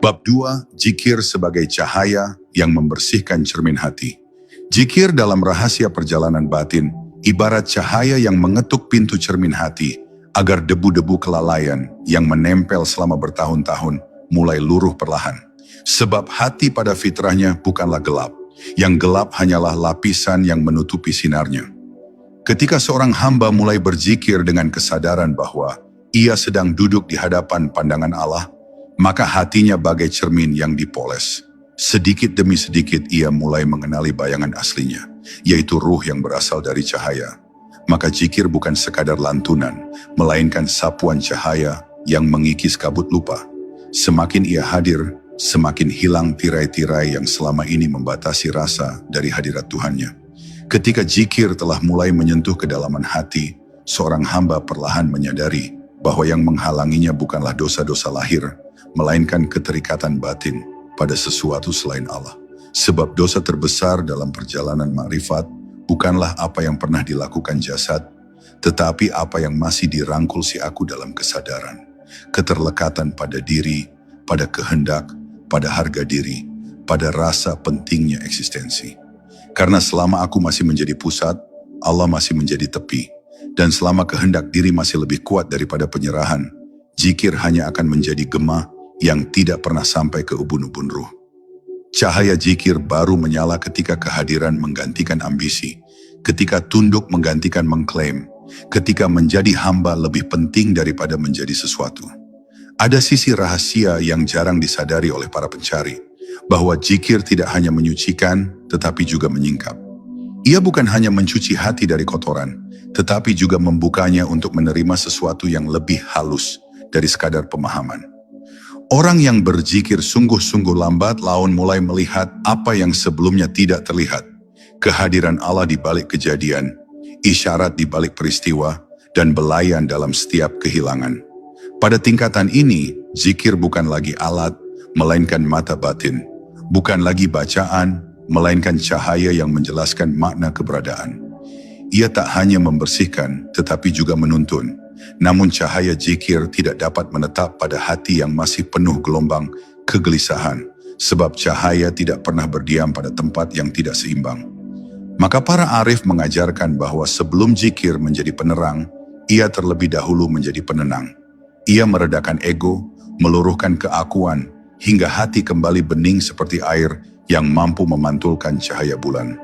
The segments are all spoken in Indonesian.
Bab 2, Zikir sebagai cahaya yang membersihkan cermin hati. Zikir dalam rahasia perjalanan batin, ibarat cahaya yang mengetuk pintu cermin hati, agar debu-debu kelalaian yang menempel selama bertahun-tahun mulai luruh perlahan. Sebab hati pada fitrahnya bukanlah gelap, yang gelap hanyalah lapisan yang menutupi sinarnya. Ketika seorang hamba mulai berzikir dengan kesadaran bahwa ia sedang duduk di hadapan pandangan Allah, maka hatinya bagai cermin yang dipoles. Sedikit demi sedikit ia mulai mengenali bayangan aslinya, yaitu ruh yang berasal dari cahaya. Maka zikir bukan sekadar lantunan, melainkan sapuan cahaya yang mengikis kabut lupa. Semakin ia hadir, semakin hilang tirai-tirai yang selama ini membatasi rasa dari hadirat Tuhannya. Ketika zikir telah mulai menyentuh kedalaman hati, seorang hamba perlahan menyadari bahwa yang menghalanginya bukanlah dosa-dosa lahir, melainkan keterikatan batin pada sesuatu selain Allah. Sebab dosa terbesar dalam perjalanan ma'rifat bukanlah apa yang pernah dilakukan jasad, tetapi apa yang masih dirangkul si aku dalam kesadaran. Keterlekatan pada diri, pada kehendak, pada harga diri, pada rasa pentingnya eksistensi. Karena selama aku masih menjadi pusat, Allah masih menjadi tepi. Dan selama kehendak diri masih lebih kuat daripada penyerahan, zikir hanya akan menjadi gema yang tidak pernah sampai ke ubun-ubun ruh. Cahaya zikir baru menyala ketika kehadiran menggantikan ambisi, ketika tunduk menggantikan mengklaim, ketika menjadi hamba lebih penting daripada menjadi sesuatu. Ada sisi rahasia yang jarang disadari oleh para pencari, bahwa zikir tidak hanya menyucikan, tetapi juga menyingkap. Ia bukan hanya mencuci hati dari kotoran, tetapi juga membukanya untuk menerima sesuatu yang lebih halus dari sekadar pemahaman. Orang yang berzikir sungguh-sungguh lambat laun mulai melihat apa yang sebelumnya tidak terlihat. Kehadiran Allah di balik kejadian, isyarat di balik peristiwa, dan belayan dalam setiap kehilangan. Pada tingkatan ini, zikir bukan lagi alat, melainkan mata batin. Bukan lagi bacaan, melainkan cahaya yang menjelaskan makna keberadaan. Ia tak hanya membersihkan, tetapi juga menuntun. Namun cahaya zikir tidak dapat menetap pada hati yang masih penuh gelombang kegelisahan, sebab cahaya tidak pernah berdiam pada tempat yang tidak seimbang. Maka para arif mengajarkan bahwa sebelum zikir menjadi penerang, ia terlebih dahulu menjadi penenang. Ia meredakan ego, meluruhkan keakuan, hingga hati kembali bening seperti air yang mampu memantulkan cahaya bulan.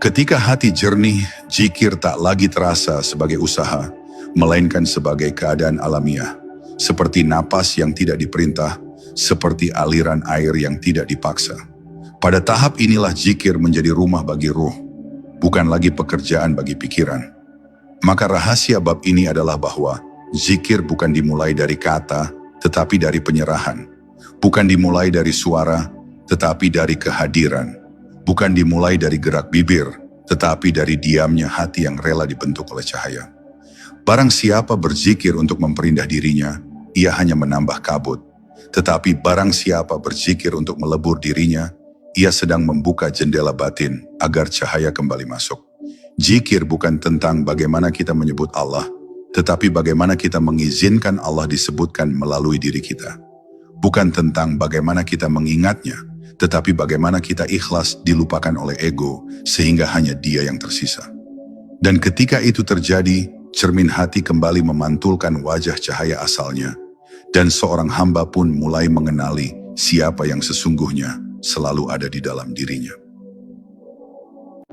Ketika hati jernih, zikir tak lagi terasa sebagai usaha, melainkan sebagai keadaan alamiah, seperti napas yang tidak diperintah, seperti aliran air yang tidak dipaksa. Pada tahap inilah zikir menjadi rumah bagi ruh, bukan lagi pekerjaan bagi pikiran. Maka rahasia bab ini adalah bahwa zikir bukan dimulai dari kata, tetapi dari penyerahan. Bukan dimulai dari suara, tetapi dari kehadiran. Bukan dimulai dari gerak bibir, tetapi dari diamnya hati yang rela dibentuk oleh cahaya. Barang siapa berzikir untuk memperindah dirinya, ia hanya menambah kabut. Tetapi barang siapa berzikir untuk melebur dirinya, ia sedang membuka jendela batin agar cahaya kembali masuk. Zikir bukan tentang bagaimana kita menyebut Allah, tetapi bagaimana kita mengizinkan Allah disebutkan melalui diri kita. Bukan tentang bagaimana kita mengingatnya, tetapi bagaimana kita ikhlas dilupakan oleh ego sehingga hanya Dia yang tersisa. Dan ketika itu terjadi, cermin hati kembali memantulkan wajah cahaya asalnya, dan seorang hamba pun mulai mengenali siapa yang sesungguhnya selalu ada di dalam dirinya.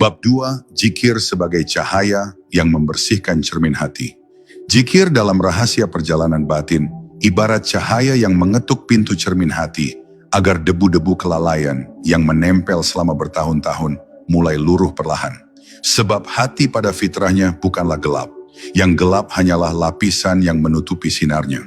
Bab 2, Zikir sebagai cahaya yang membersihkan cermin hati. Zikir dalam rahasia perjalanan batin, ibarat cahaya yang mengetuk pintu cermin hati, agar debu-debu kelalaian yang menempel selama bertahun-tahun mulai luruh perlahan. Sebab hati pada fitrahnya bukanlah gelap, yang gelap hanyalah lapisan yang menutupi sinarnya.